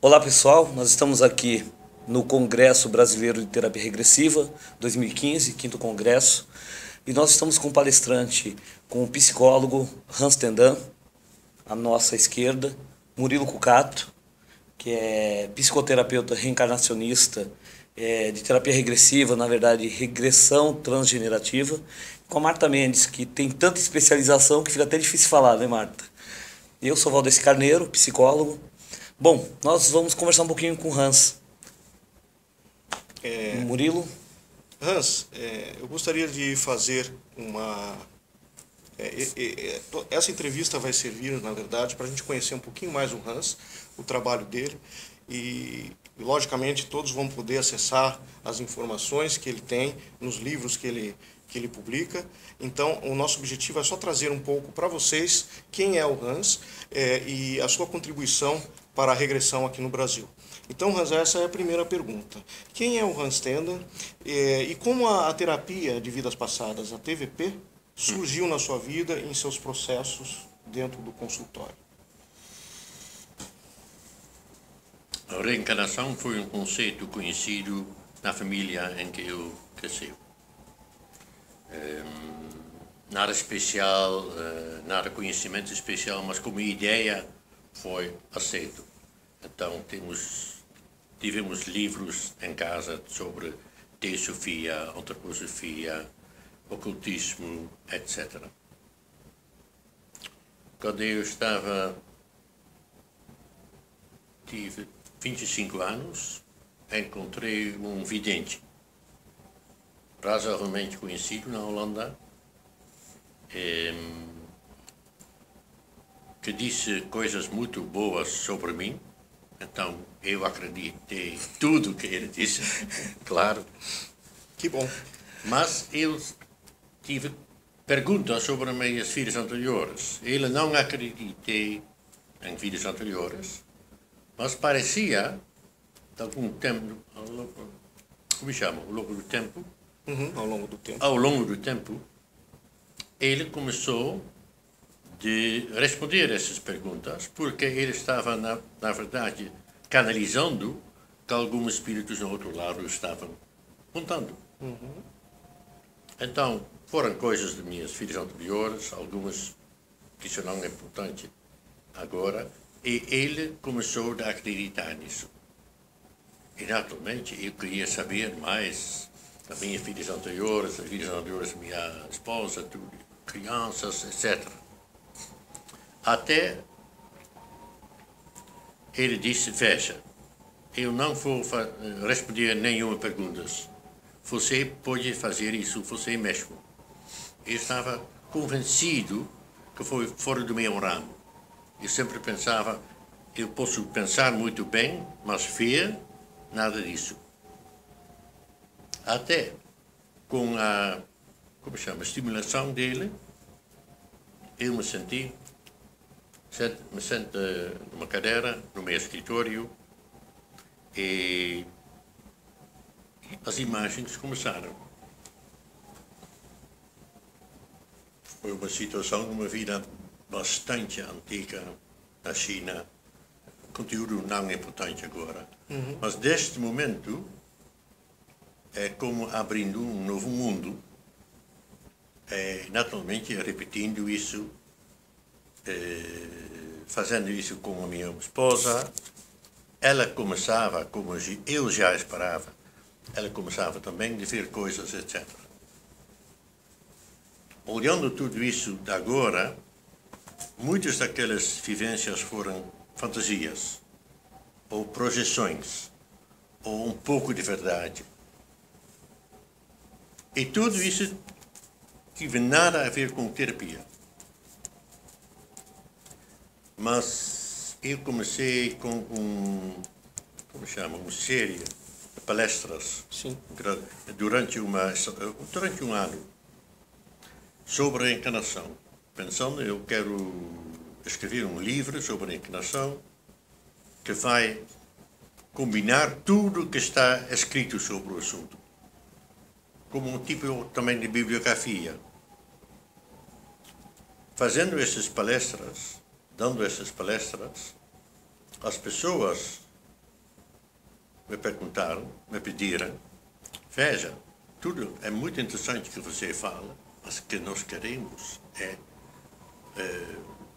Olá pessoal, nós estamos aqui no Congresso Brasileiro de Terapia Regressiva 2015, quinto congresso, e nós estamos com um palestrante, com o psicólogo Hans Tendan, à nossa esquerda, Murilo Cucato, que é psicoterapeuta reencarnacionista de terapia regressiva, na verdade regressão transgenerativa, com a Marta Mendes, que tem tanta especialização que fica até difícil falar, né, Marta? Eu sou Valdeci Carneiro, psicólogo. Bom, nós vamos conversar um pouquinho com o Hans. Murilo? Hans, eu gostaria de fazer essa entrevista vai servir, na verdade, para a gente conhecer um pouquinho mais o Hans, o trabalho dele, e logicamente todos vão poder acessar as informações que ele tem nos livros que ele publica. Então, o nosso objetivo é só trazer um pouco para vocês quem é o Hans e a sua contribuição para a regressão aqui no Brasil. Então, Hans, essa é a primeira pergunta. Quem é o Hans Tendan e como a terapia de vidas passadas, a TVP, surgiu na sua vida e em seus processos dentro do consultório? A reencarnação foi um conceito conhecido na família em que eu cresci. Nada especial, nada conhecimento especial, mas como ideia foi aceito. Então tivemos livros em casa sobre teosofia, antroposofia, ocultismo, etc. Quando eu tive 25 anos, encontrei um vidente, razoavelmente conhecido na Holanda, que disse coisas muito boas sobre mim. Então eu acreditei tudo que ele disse, claro. Que bom. Mas eu tive perguntas sobre minhas vidas anteriores. Ele não acreditei em vidas anteriores, mas parecia, de algum tempo, como chama? Ao longo do tempo. Ao longo do tempo. Ao longo do tempo, ele começou de responder essas perguntas, porque ele estava, na verdade, canalizando que alguns espíritos no outro lado estavam contando. Então, foram coisas de minhas vidas anteriores, algumas que isso não é importante agora, e ele começou a acreditar nisso. E, naturalmente, eu queria saber mais das minhas vidas anteriores, das vidas anteriores da minha esposa, tudo, crianças, etc. Até ele disse, veja, eu não vou responder nenhuma pergunta. Você pode fazer isso você mesmo. Eu estava convencido que foi fora do meu ramo. Eu sempre pensava, eu posso pensar muito bem, mas ver, nada disso. Até com a, estimulação dele, eu me sento numa cadeira, no meu escritório, e as imagens começaram. Foi uma situação, uma vida bastante antiga na China. Conteúdo não é importante agora. Mas deste momento, é como abrindo um novo mundo. Naturalmente, repetindo isso, fazendo isso com a minha esposa, ela começava, como eu já esperava, ela começava também a ver coisas, etc. Olhando tudo isso de agora, muitas daquelas vivências foram fantasias, ou projeções, ou um pouco de verdade. E tudo isso tive nada a ver com terapia. Mas eu comecei com uma série de palestras. Sim. Durante um ano sobre a encarnação. Pensando, eu quero escrever um livro sobre a encarnação que vai combinar tudo que está escrito sobre o assunto. Como um tipo também de bibliografia. Fazendo essas palestras, dando essas palestras, as pessoas me perguntaram, me pediram, veja, tudo é muito interessante que você fala, mas o que nós queremos é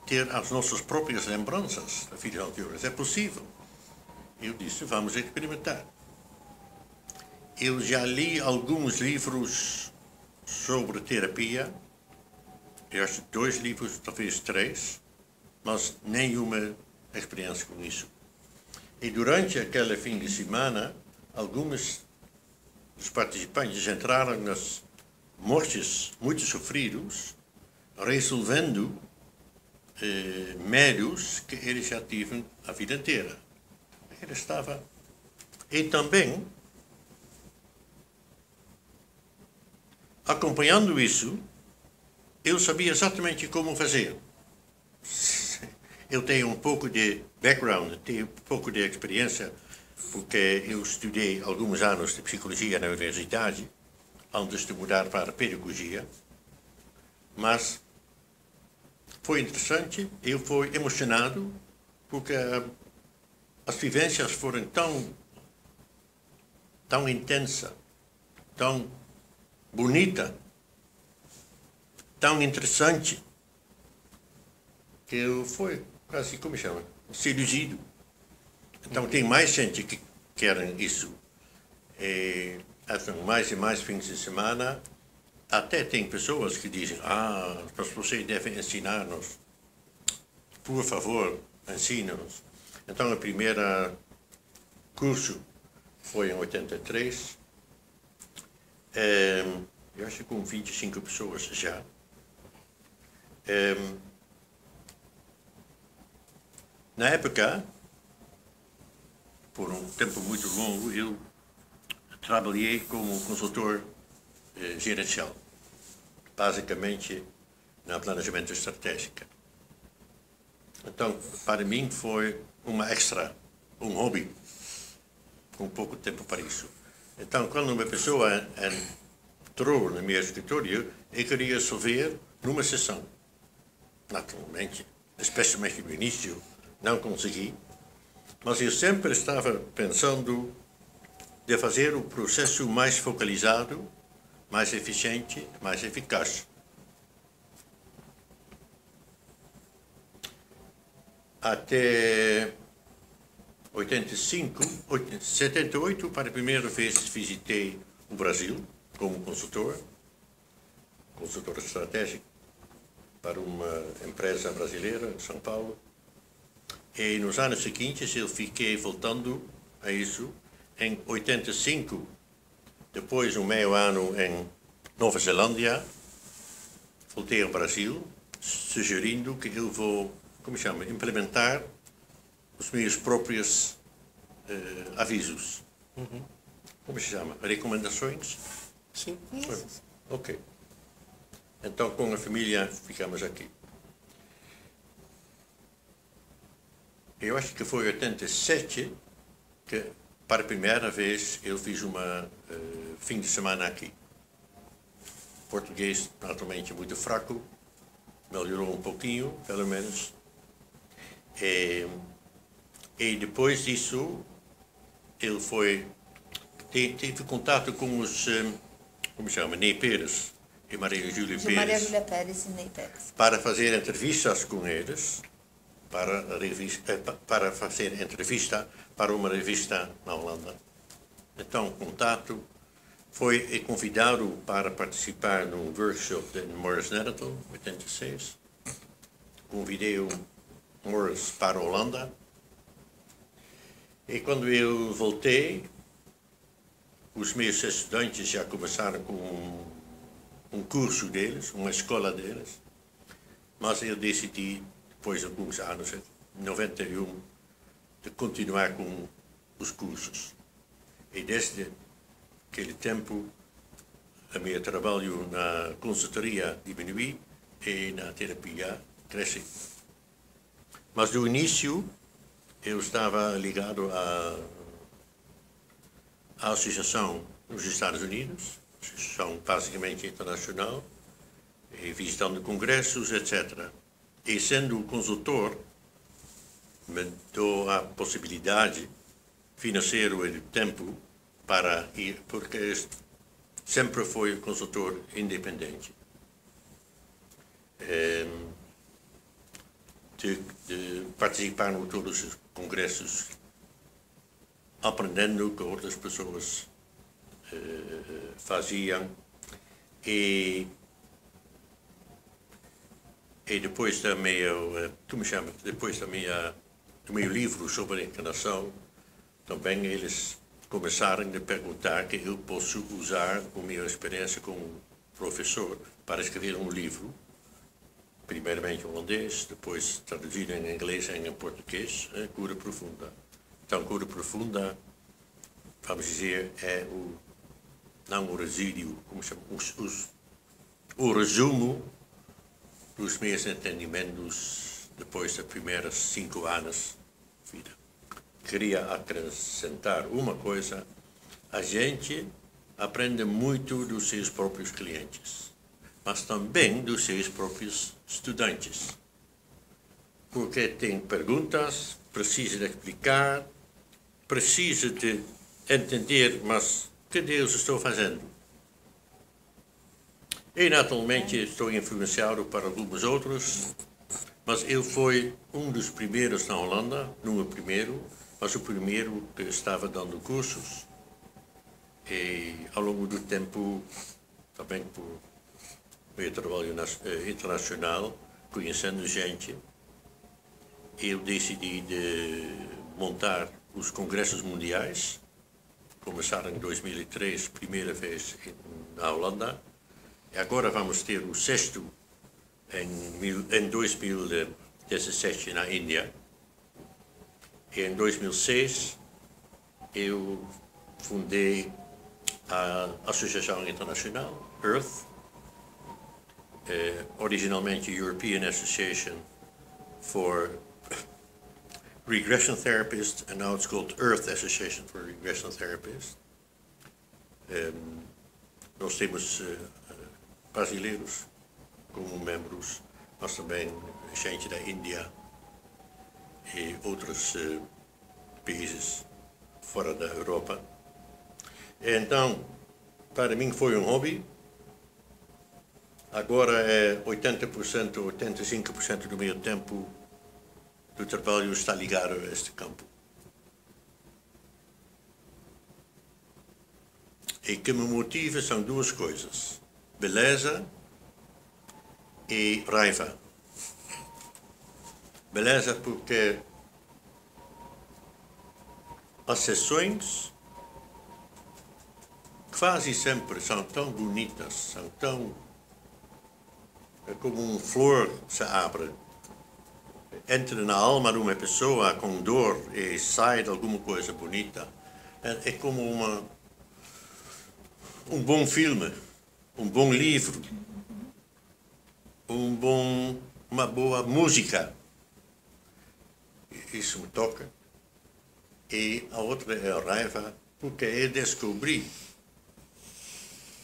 ter as nossas próprias lembranças da vida religiosa. É possível? Eu disse, vamos experimentar. Eu já li alguns livros sobre terapia, eu acho 2 livros, talvez 3, mas nenhuma experiência com isso. E durante aquele fim de semana, alguns dos participantes entraram nas mortes muito sofridos, resolvendo medos que eles já tiveram a vida inteira. Ele estava... E também, acompanhando isso, eu sabia exatamente como fazer. Eu tenho um pouco de background, tenho um pouco de experiência, porque eu estudei alguns anos de psicologia na universidade, antes de mudar para a pedagogia, mas foi interessante, eu fui emocionado, porque as vivências foram tão intensas, tão bonita, tão interessante, que eu fui quase, como chama, seduzido. Então tem mais gente que querem isso. E mais e mais fins de semana, até tem pessoas que dizem, mas você deve ensinar-nos. Por favor, ensina-nos. Então o primeiro curso foi em 83. Eu acho que com 25 pessoas já. Na época, por um tempo muito longo, eu trabalhei como consultor gerencial, basicamente no planejamento estratégico. Então, para mim foi uma extra, um hobby, com pouco tempo para isso. Então, quando uma pessoa entrou no meu escritório, eu queria resolver numa sessão. Naturalmente, especialmente no início, não consegui, mas eu sempre estava pensando de fazer o processo mais focalizado, mais eficiente, mais eficaz. Até 78, para a primeira vez visitei o Brasil como consultor estratégico para uma empresa brasileira em São Paulo. E nos anos seguintes eu fiquei voltando a isso. Em 85, depois um meio ano em Nova Zelândia, voltei ao Brasil, sugerindo que eu vou, implementar os meus próprios avisos. Como se chama? Recomendações? Sim. Ok. Então, com a família, ficamos aqui. Eu acho que foi em 87 que, para a primeira vez, eu fiz uma fim de semana aqui. Português, naturalmente, muito fraco. Melhorou um pouquinho, pelo menos. E depois disso, ele teve contato com os, Ney Pérez e Maria Júlia Pérez. Maria Júlia Pérez e Ney Pérez. Para fazer entrevistas com eles, para fazer entrevista para uma revista na Holanda. Então, contato, foi convidado para participar num workshop de Morris Netherton, 86. Convidei o Morris para a Holanda. E quando eu voltei, os meus estudantes já começaram com um curso deles, uma escola deles, mas eu decidi, depois de alguns anos, em 91, de continuar com os cursos. E desde aquele tempo, o meu trabalho na consultoria diminuiu e na terapia cresceu. Mas no início, eu estava ligado à associação nos Estados Unidos, associação basicamente internacional, e visitando congressos, etc. E sendo consultor, me deu a possibilidade financeiro e de tempo para ir, porque sempre foi consultor independente. De participar em todos os congressos, aprendendo o que outras pessoas faziam e depois também do meu livro sobre a encarnação, também eles começaram a perguntar que eu posso usar a minha experiência como professor para escrever um livro, primeiramente em holandês, depois traduzido em inglês e em português, Cura Profunda. Então, Cura Profunda, vamos dizer, é não o resíduo, como chama, o resumo dos meus entendimentos depois dos primeiros 5 anos de vida. Queria acrescentar uma coisa: a gente aprende muito dos seus próprios clientes, mas também dos seus próprios estudantes, porque tem perguntas, precisa de explicar, precisa de entender, mas que Deus estou fazendo? E naturalmente estou influenciado para alguns outros, mas eu fui um dos primeiros na Holanda, não o primeiro, mas o primeiro que estava dando cursos. E ao longo do tempo, também por meu trabalho internacional, conhecendo gente, eu decidi de montar os congressos mundiais. Começaram em 2003, primeira vez na Holanda. E agora vamos ter o 6º em 2017 na Índia. E em 2006 eu fundei a Associação Internacional, Earth, originalmente European Association for Regression Therapists, and now it's called Earth Association for Regression Therapists. Nós temos brasileiros como membros, mas também gente da Índia e outros países fora da Europa. Então, para mim foi um hobby. Agora é 80%, 85% do meu tempo do trabalho está ligado a este campo. E que me motiva são duas coisas: beleza e raiva. Beleza porque as sessões quase sempre são tão bonitas, são tão... É como uma flor se abre, entra na alma de uma pessoa com dor e sai de alguma coisa bonita. É como um bom filme, um bom livro, uma boa música. Isso me toca. E a outra é a raiva, porque eu descobri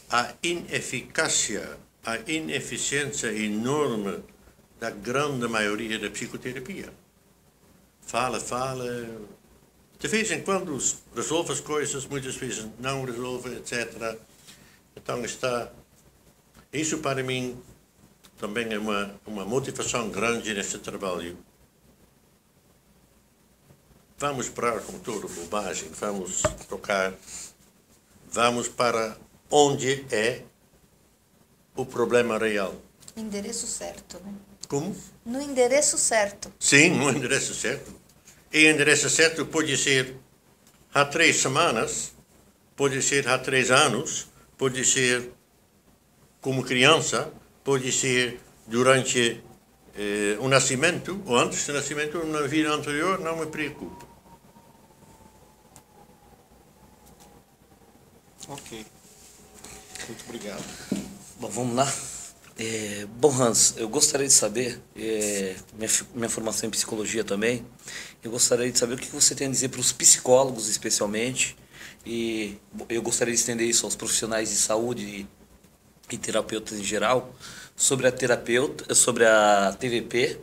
a ineficácia, a ineficiência enorme da grande maioria da psicoterapia. Fala, de vez em quando resolve as coisas, muitas vezes não resolve, etc. Então isso para mim também é uma motivação grande nesse trabalho. Vamos parar com toda bobagem, vamos tocar, vamos para onde é o problema real. Endereço certo, né? Como? No endereço certo. Sim, no endereço certo. E o endereço certo pode ser há 3 semanas, pode ser há 3 anos, pode ser como criança, pode ser durante o nascimento, ou antes do nascimento, ou na vida anterior, não me preocupa. Ok. Muito obrigado. Bom, vamos lá. Bom, Hans, eu gostaria de saber, minha formação em psicologia também, eu gostaria de saber o que você tem a dizer para os psicólogos, especialmente, e eu gostaria de estender isso aos profissionais de saúde e terapeutas em geral, sobre a TVP,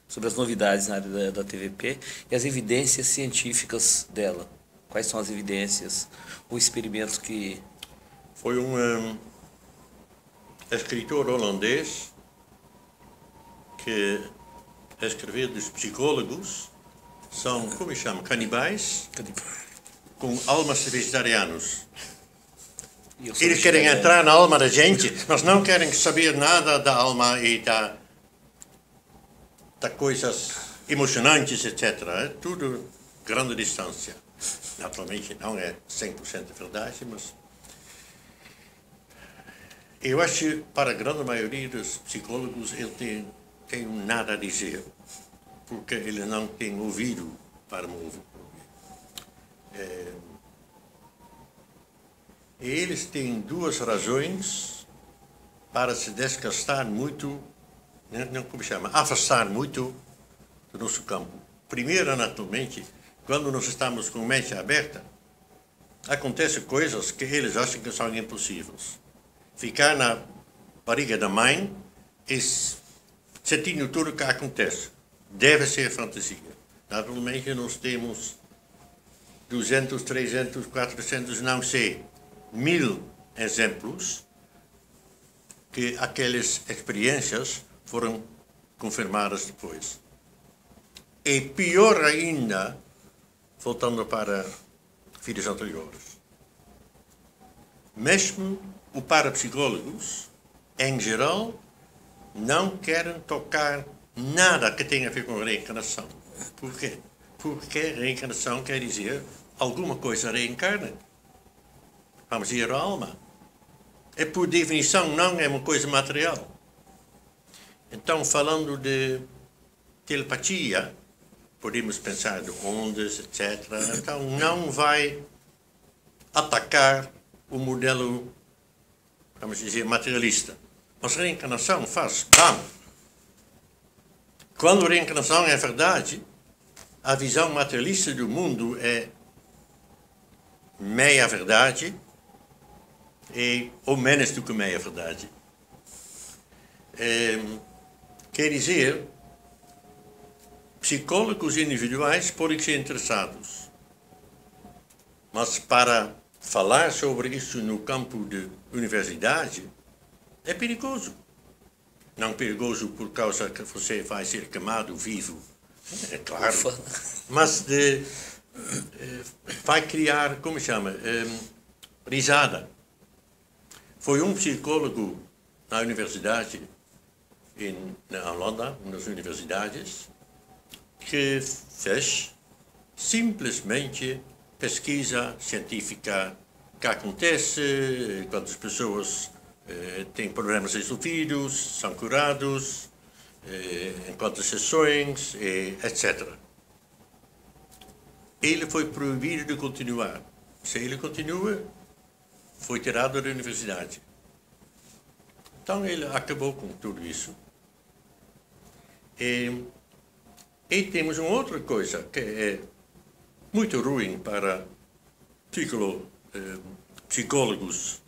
sobre as novidades na área da TVP e as evidências científicas dela. Quais são as evidências, o experimento que... Foi um escritor holandês que escreveu dos psicólogos, são, como se chama, canibais, com almas vegetarianos. Eles querem entrar na alma da gente, mas não querem saber nada da alma e da coisas emocionantes, etc. É tudo grande distância. Naturalmente não é 100% verdade, mas eu acho que para a grande maioria dos psicólogos ele tem nada a dizer, porque ele não tem ouvido para me ouvir. E eles têm duas razões para se desgastar muito, não como chama, afastar muito do nosso campo. Primeiro, naturalmente, quando nós estamos com a mente aberta, acontecem coisas que eles acham que são impossíveis. Ficar na barriga da mãe e sentindo tudo o que acontece. Deve ser fantasia. Naturalmente, nós temos 200, 300, 400, não sei, 1000 exemplos que aquelas experiências foram confirmadas depois. E pior ainda, voltando para vídeos anteriores, mesmo os parapsicólogos, em geral, não querem tocar nada que tenha a ver com reencarnação. Por quê? Porque reencarnação quer dizer alguma coisa reencarna. Vamos dizer a alma. E por definição não é uma coisa material. Então, falando de telepatia, podemos pensar de ondas, etc. Então, não vai atacar o modelo, vamos dizer, materialista. Mas reencarnação faz, bam! Quando a reencarnação é verdade, a visão materialista do mundo é meia verdade, ou menos do que meia verdade. Quer dizer, psicólogos individuais podem ser interessados, mas para falar sobre isso no campo de universidade é perigoso. Não perigoso por causa que você vai ser queimado vivo, é claro, mas vai criar, como chama, risada. Foi um psicólogo na universidade, na Holanda, nas universidades, que fez simplesmente pesquisa científica que acontece quando as pessoas têm problemas resolvidos, são curados, em quantas sessões, etc. Ele foi proibido de continuar. Se ele continua, foi tirado da universidade. Então ele acabou com tudo isso. E temos uma outra coisa que é muito ruim para psicólogos,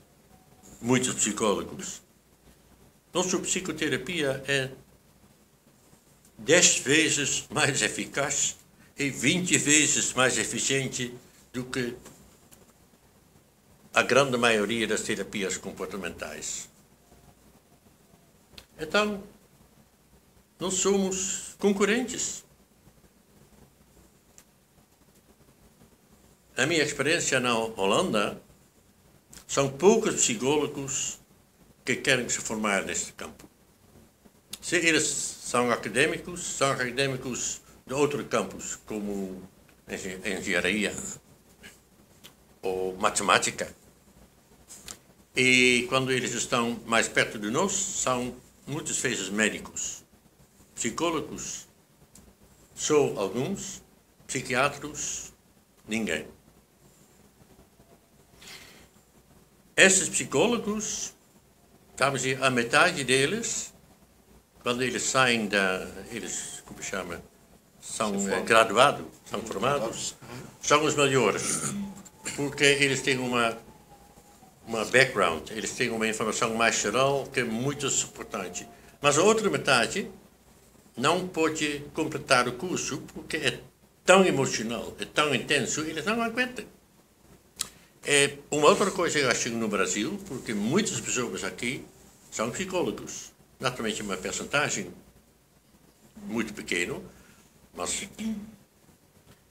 muitos psicólogos. Nossa psicoterapia é 10 vezes mais eficaz e 20 vezes mais eficiente do que a grande maioria das terapias comportamentais. Então, nós somos concorrentes. A minha experiência na Holanda, são poucos psicólogos que querem se formar neste campo. Se eles são acadêmicos de outros campos, como engenharia ou matemática. E quando eles estão mais perto de nós, são muitas vezes médicos. Psicólogos, só alguns, psiquiatras, ninguém. Esses psicólogos, vamos dizer, a metade deles, quando eles saem eles, como chama, são graduados, são formados, são os melhores, porque eles têm uma background, eles têm uma informação mais geral que é muito importante. Mas a outra metade não pode completar o curso porque é tão emocional, é tão intenso, eles não aguentam. Uma outra coisa que eu acho no Brasil, porque muitas pessoas aqui são psicólogos. Naturalmente, uma percentagem muito pequena, mas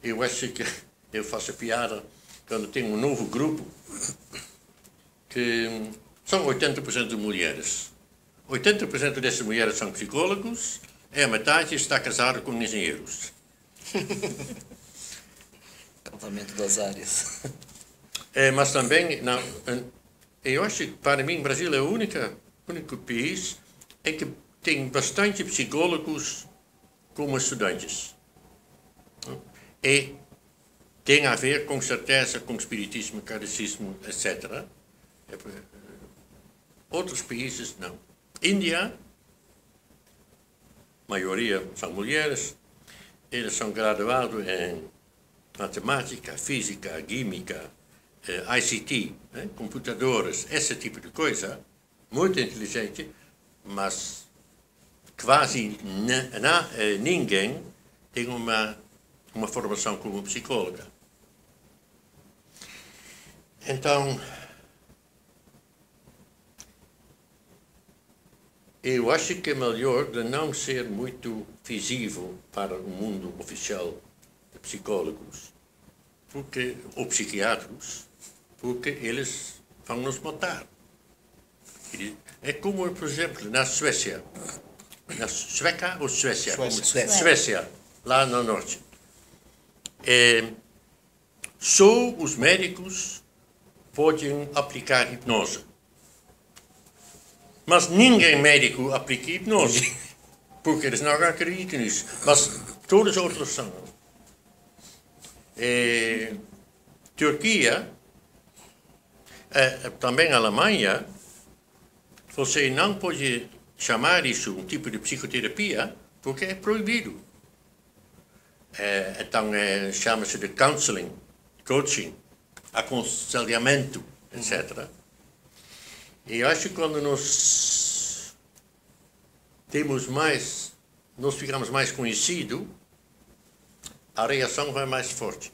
eu acho que eu faço piada quando tem um novo grupo que são 80% de mulheres. 80% dessas mulheres são psicólogos e a metade está casada com engenheiros. Casamento das áreas. Mas também, não, eu acho que para mim o Brasil é o único país em que tem bastante psicólogos como estudantes. E tem a ver, com certeza, com espiritismo, kardecismo, etc. Outros países, não. Índia, a maioria são mulheres, eles são graduados em matemática, física, química, ICT, computadores, esse tipo de coisa, muito inteligente, mas quase ninguém tem uma formação como psicóloga. Então, eu acho que é melhor de não ser muito visível para o mundo oficial de psicólogos, ou psiquiatras, porque eles vão nos matar. É como, por exemplo, na Suécia. Na Suécia ou Suécia? Suécia, lá no norte. Só os médicos podem aplicar hipnose. Mas ninguém médico aplica hipnose, porque eles não acreditam nisso. Mas todos os outros são. Turquia, também a Alemanha, você não pode chamar isso um tipo de psicoterapia, porque é proibido. Então, chama-se de counseling, coaching, aconselhamento, etc. E eu acho que quando nós ficamos mais conhecidos, a reação vai mais forte.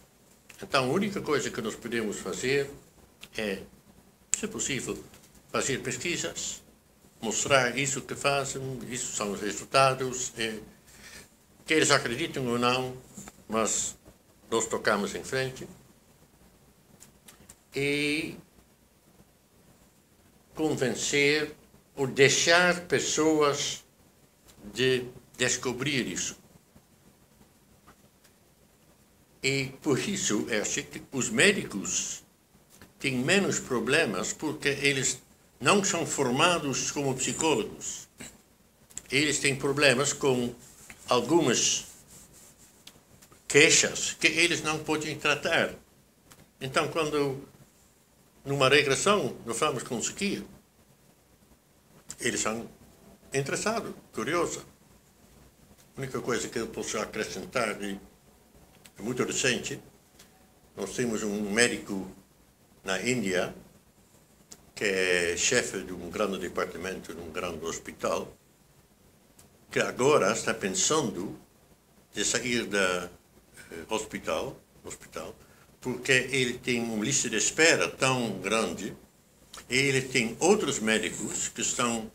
Então, a única coisa que nós podemos fazer é, se possível, fazer pesquisas, mostrar isso que fazem, isso são os resultados, que eles acreditam ou não, mas nós tocamos em frente. E convencer ou deixar pessoas de descobrir isso. E por isso, eu acho que os médicos têm menos problemas porque eles não são formados como psicólogos. Eles têm problemas com algumas queixas que eles não podem tratar. Então, quando numa regressão nós vamos conseguir, eles são interessados, curiosos. A única coisa que eu posso acrescentar é muito recente. Nós temos um médico na Índia que é chefe de um grande departamento de um grande hospital, que agora está pensando de sair do hospital, porque ele tem uma lista de espera tão grande e ele tem outros médicos que estão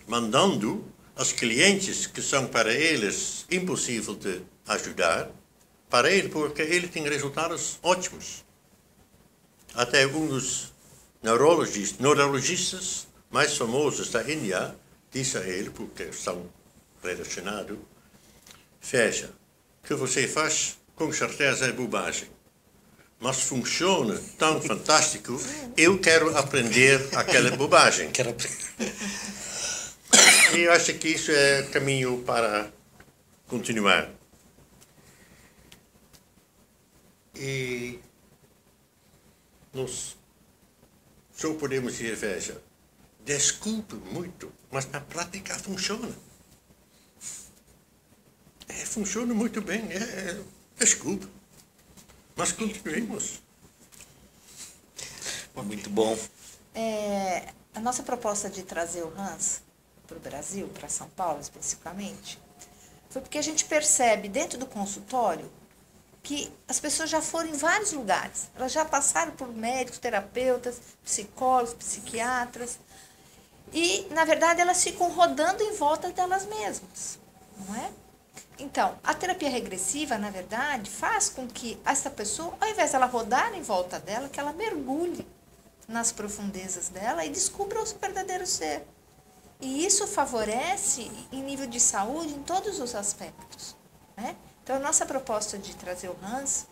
mandando os clientes que são para eles impossível de ajudar, para ele, porque ele tem resultados ótimos. Até um dos neurologistas mais famosos da Índia disse a ele, porque estão relacionados: veja, o que você faz com certeza é bobagem, mas funciona tão fantástico, eu quero aprender aquela bobagem. E eu acho que isso é caminho para continuar. E nós só podemos dizer, veja, desculpe muito, mas na prática funciona. Funciona muito bem, desculpe. Mas continuemos. Muito bom. A nossa proposta de trazer o Hans para o Brasil, para São Paulo especificamente, foi porque a gente percebe dentro do consultório que as pessoas já foram em vários lugares. Elas já passaram por médicos, terapeutas, psicólogos, psiquiatras. E, na verdade, elas ficam rodando em volta delas mesmas, não é? Então, a terapia regressiva, na verdade, faz com que essa pessoa, ao invés de ela rodar em volta dela, que ela mergulhe nas profundezas dela e descubra o seu verdadeiro ser. E isso favorece em nível de saúde em todos os aspectos, né? Então, a nossa proposta de trazer o Hans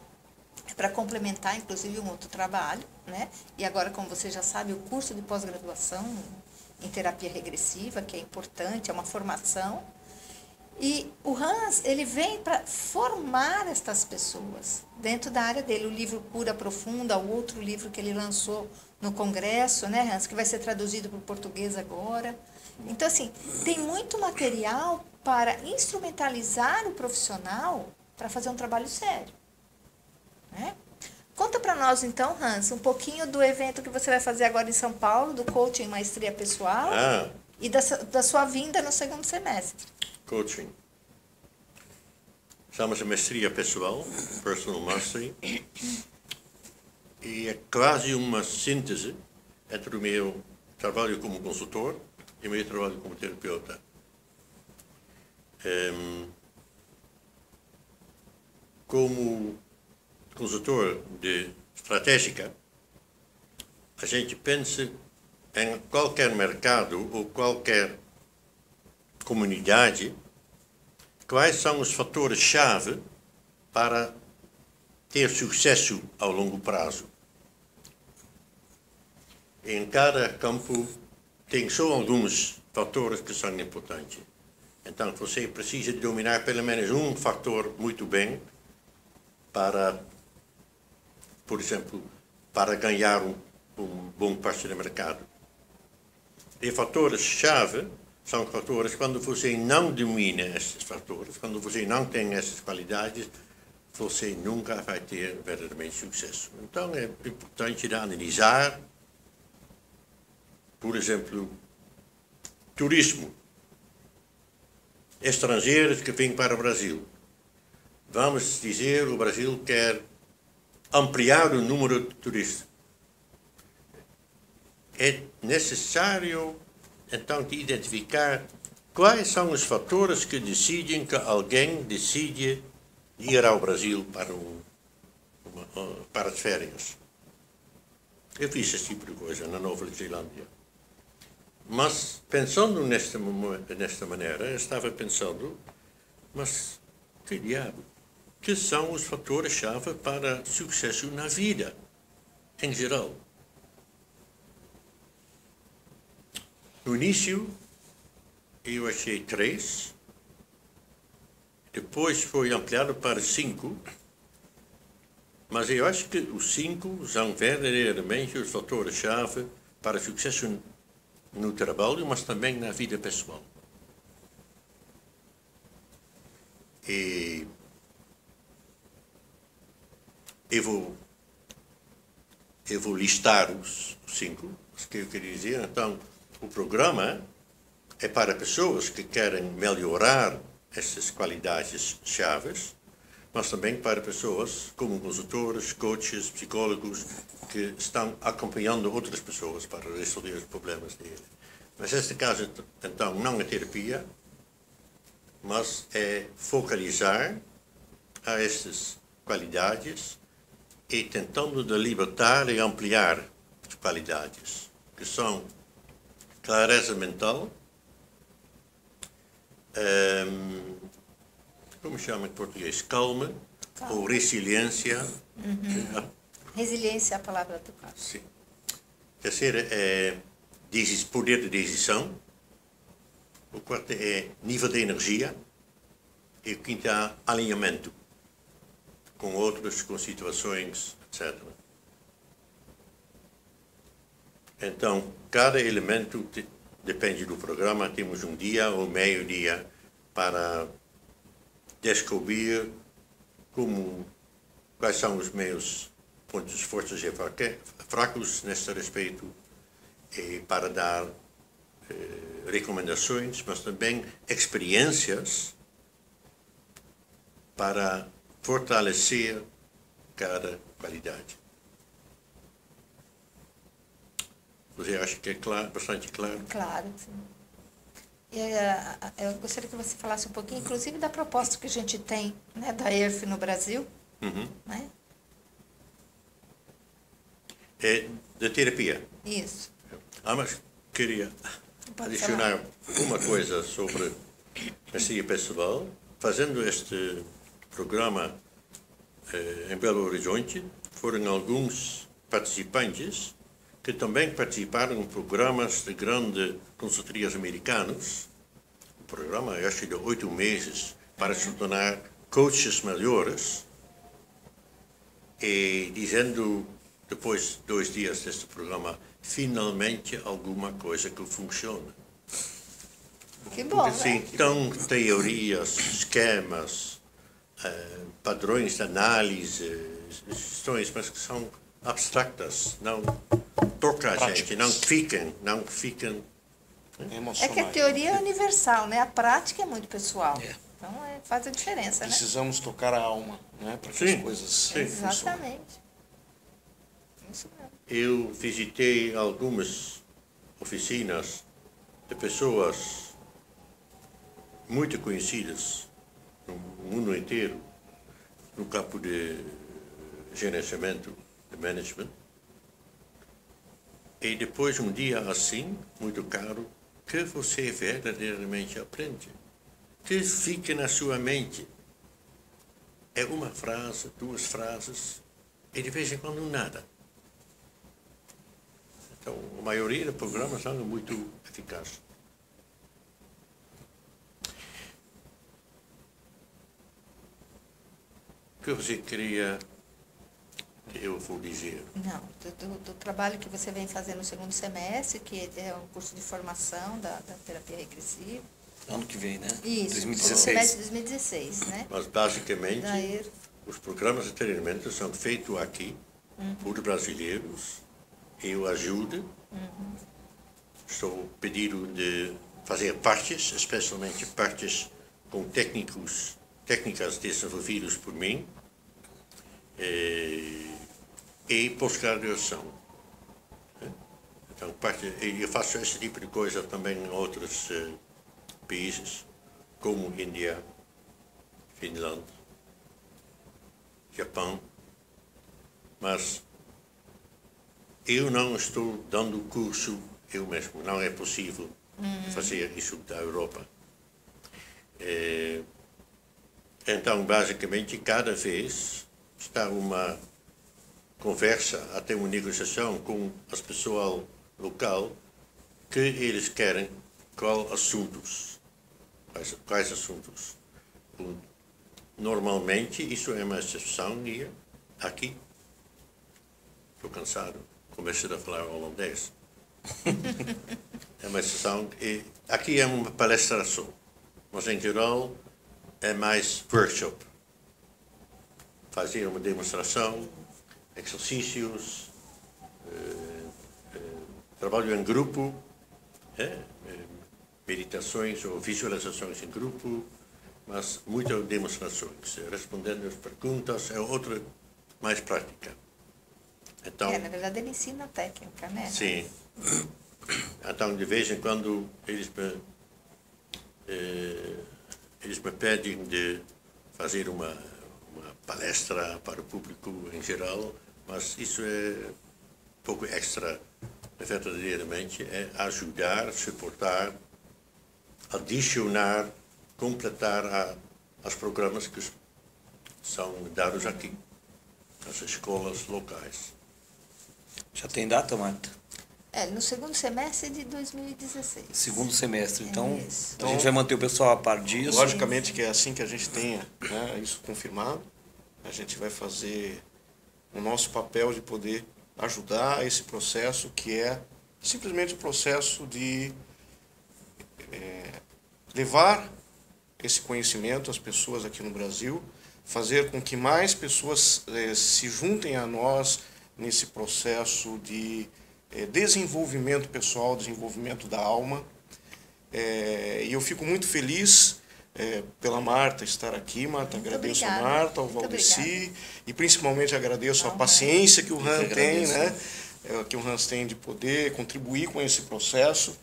é para complementar, inclusive, um outro trabalho, né? E agora, como você já sabe, o curso de pós-graduação em terapia regressiva, que é importante, é uma formação. E o Hans, ele vem para formar estas pessoas dentro da área dele. O livro Cura Profunda, o outro livro que ele lançou no Congresso, né, Hans, que vai ser traduzido para o português agora. Então, assim, tem muito material para instrumentalizar o profissional para fazer um trabalho sério, né? Conta para nós, então, Hans, um pouquinho do evento que você vai fazer agora em São Paulo, do Coaching Maestria Pessoal, e da sua vinda no segundo semestre. Coaching. Chama-se Maestria Pessoal, Personal Mastery, e é quase uma síntese entre o meu trabalho como consultor e o meu trabalho como terapeuta. Como consultor de estratégica, a gente pensa em qualquer mercado ou qualquer comunidade, quais são os fatores-chave para ter sucesso ao longo prazo. Em cada campo tem só alguns fatores que são importantes. Então você precisa dominar pelo menos um fator muito bem para, por exemplo, para ganhar um bom parte do mercado. E fatores-chave são fatores quando você não domina esses fatores, quando você não tem essas qualidades, você nunca vai ter verdadeiramente sucesso. Então é importante analisar, por exemplo, turismo. Estrangeiros que vêm para o Brasil. Vamos dizer, o Brasil quer ampliar o número de turistas. É necessário, então, de identificar quais são os fatores que decidem que alguém decide ir ao Brasil para as férias. Eu fiz esse tipo de coisa na Nova Zelândia. Mas, pensando nesta maneira, eu estava pensando, mas que diabo? Que são os fatores-chave para sucesso na vida, em geral? No início, eu achei 3, depois foi ampliado para 5, mas eu acho que os 5 são verdadeiramente os fatores-chave para sucesso no trabalho, mas também na vida pessoal. E eu vou listar os 5, o que eu queria dizer. Então, o programa é para pessoas que querem melhorar essas qualidades chaves, mas também para pessoas como consultores, coaches, psicólogos, que estão acompanhando outras pessoas para resolver os problemas deles. Mas neste caso, então, não é terapia, mas é focalizar a essas qualidades e tentando de libertar e ampliar as qualidades, que são clareza mental, como chama em português? Calma. Ou resiliência. Resiliência é a palavra do caso. Sim. Terceira é poder de decisão. O quarto é nível de energia. E o quinto é alinhamento com outros, com situações, etc. Então, cada elemento depende do programa. Temos um dia ou meio dia para descobrir quais são os meus pontos fortes e fracos nesse respeito, e para dar recomendações, mas também experiências para fortalecer cada qualidade. Você acha que é claro, bastante claro? Claro, sim. Eu gostaria que você falasse um pouquinho, inclusive, da proposta que a gente tem, né, da ERF no Brasil, né? É da terapia. Isso. Mas queria Pode adicionar uma coisa sobre este festival. Fazendo este programa em Belo Horizonte, foram alguns participantes que também participaram em programas de grandes consultorias americanos. O programa, acho, de 8 meses para se tornar coaches melhores. E dizendo, depois de 2 dias deste programa, finalmente alguma coisa que funciona. Que bom, Assim, né? então, teorias, esquemas, padrões de análise, questões, mas que são abstratas, não tocam a gente, não ficam É que a teoria é universal, né? A prática é muito pessoal. É. Então, faz a diferença, né? Precisamos tocar a alma, né, para que Sim, as coisas sim. funcionem. Exatamente. Isso mesmo. Eu visitei algumas oficinas de pessoas muito conhecidas no mundo inteiro no campo de gerenciamento, de management. E depois, um dia assim, muito caro, que você verdadeiramente aprende, que fica na sua mente. É uma frase, 2 frases, e de vez em quando nada. Então, a maioria dos programas são muito eficazes. O que você queria que eu vou dizer? Não, do trabalho que você vem fazer no segundo semestre, que é um curso de formação da terapia regressiva. Ano que vem, né? Isso, segundo 2016. semestre de 2016, né? Mas, basicamente, Da ERF. os programas de treinamento são feitos aqui por brasileiros. Eu ajudo. Estou pedindo de fazer partes, especialmente partes com técnicas desenvolvidas por mim e pós-graduação. Então, eu faço esse tipo de coisa também em outros países, como Índia, Finlândia, Japão, mas eu não estou dando curso eu mesmo, não é possível fazer isso da Europa. Então, basicamente, cada vez está uma conversa, até uma negociação com as pessoas local que eles querem quais assuntos. Normalmente, isso é uma exceção e aqui, estou cansado, comecei a falar holandês. É uma exceção. E aqui é uma palestração, mas em geral é mais workshop. Fazer uma demonstração, exercícios, trabalho em grupo, meditações ou visualizações em grupo, mas muitas demonstrações. Respondendo as perguntas é outra mais prática. Então, Na verdade, ele ensina a técnica, né? sim. Então, de vez em quando, eles me pedem de fazer uma palestra para o público em geral, mas isso é um pouco extra. Verdadeiramente é ajudar, suportar, adicionar, completar os programas que são dados aqui, nas escolas locais. Já tem data, Marta? No segundo semestre de 2016. Segundo semestre. Então, Isso. a gente vai manter o pessoal a par disso. Logicamente que é assim que a gente tenha, né, isso confirmado, a gente vai fazer o nosso papel de poder ajudar esse processo, que é simplesmente o processo de levar esse conhecimento às pessoas aqui no Brasil, fazer com que mais pessoas se juntem a nós nesse processo de desenvolvimento pessoal, desenvolvimento da alma. E eu fico muito feliz pela Marta estar aqui. Marta, Muito agradeço obrigada. a Marta, ao Muito Valdeci, obrigada. e principalmente agradeço a Ao paciência que o Eu Hans que tem, agradeço. né? Que o Hans tem de poder contribuir com esse processo.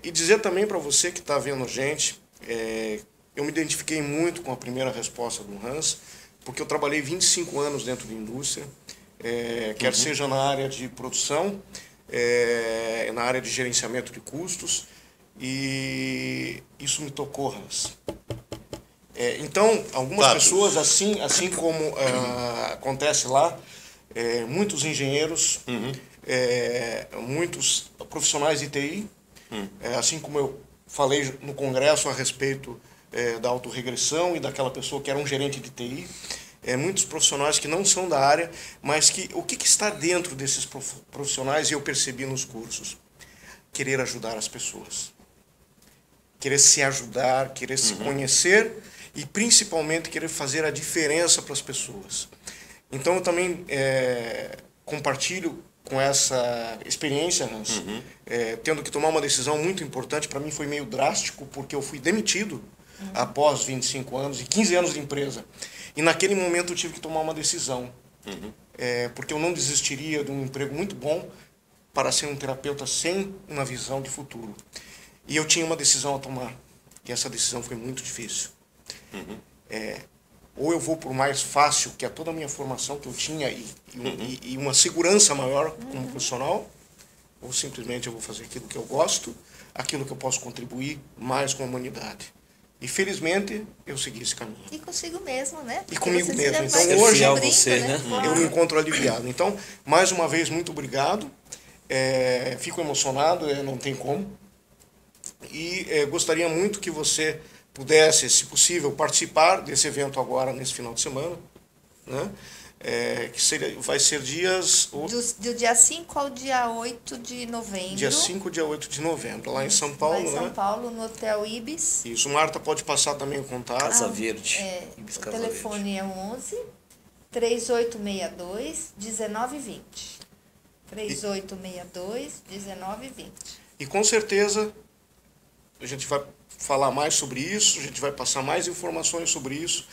E dizer também para você que está vendo a gente, eu me identifiquei muito com a primeira resposta do Hans, porque eu trabalhei 25 anos dentro da indústria, quer seja na área de produção, na área de gerenciamento de custos, e isso me tocou, Hans. Então, algumas Fatos. pessoas, assim como acontece lá, muitos engenheiros, muitos profissionais de TI, assim como eu falei no congresso a respeito da autorregressão e daquela pessoa que era um gerente de TI, muitos profissionais que não são da área, mas que o que está dentro desses profissionais, e eu percebi nos cursos? Querer ajudar as pessoas. Querer se ajudar, querer se conhecer e principalmente querer fazer a diferença para as pessoas. Então eu também compartilho com essa experiência, Hans, tendo que tomar uma decisão muito importante. Para mim foi meio drástico, porque eu fui demitido após 25 anos e 15 anos de empresa. E naquele momento eu tive que tomar uma decisão, porque eu não desistiria de um emprego muito bom para ser um terapeuta sem uma visão de futuro. E eu tinha uma decisão a tomar, e essa decisão foi muito difícil. Ou eu vou por mais fácil, que é toda a minha formação que eu tinha e uma segurança maior como profissional, ou simplesmente eu vou fazer aquilo que eu gosto, aquilo que eu posso contribuir mais com a humanidade. E felizmente eu segui esse caminho. E consigo mesmo, né? E Porque comigo você se mesmo. vai Então, descobrindo, hoje- Fiel você, né? Eu me encontro aliviado. Então, mais uma vez, muito obrigado. Fico emocionado, não tem como. E gostaria muito que você pudesse, se possível, participar desse evento agora, nesse final de semana, né? Vai ser Do dia 5 ao dia 8 de novembro. dia 5 e dia 8 de novembro, lá em São Paulo, Lá em São né? Paulo, no Hotel Ibis. Isso, Marta pode passar também o contato. Casa Verde. O Ibis Casa telefone é 11 3862 1920. 3862 1920. E com certeza a gente vai falar mais sobre isso, a gente vai passar mais informações sobre isso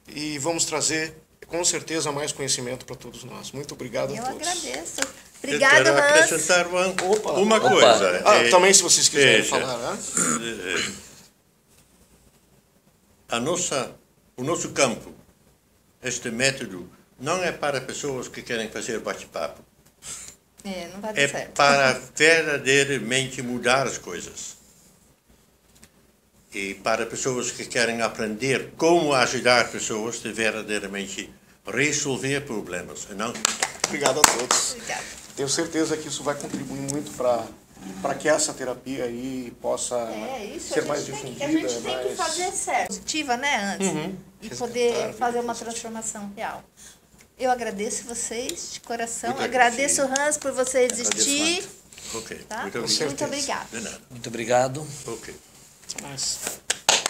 e vamos trazer com certeza mais conhecimento para todos nós. Muito obrigado a Eu todos. agradeço. Eu Obrigado, quero Hans. acrescentar Opa. uma Opa. coisa. Também, se vocês quiserem veja, falar, né? O nosso campo, este método, não é para pessoas que querem fazer bate-papo. Não vai dar É certo. para verdadeiramente mudar as coisas. E para pessoas que querem aprender como ajudar pessoas de verdadeiramente resolver problemas. E não... Obrigado a todos. Obrigada. Tenho certeza que isso vai contribuir muito para que essa terapia aí possa Isso, ser mais a difundida. gente tem que mais... fazer certo. Positiva, né, antes? E poder Resgatar, fazer uma transformação real. Eu agradeço vocês de coração. Muito Agradeço, Hans, por você existir. Marta. Ok, Tá? muito certeza. obrigado. Muito obrigada. De nada. Muito obrigado. Ok. Mas...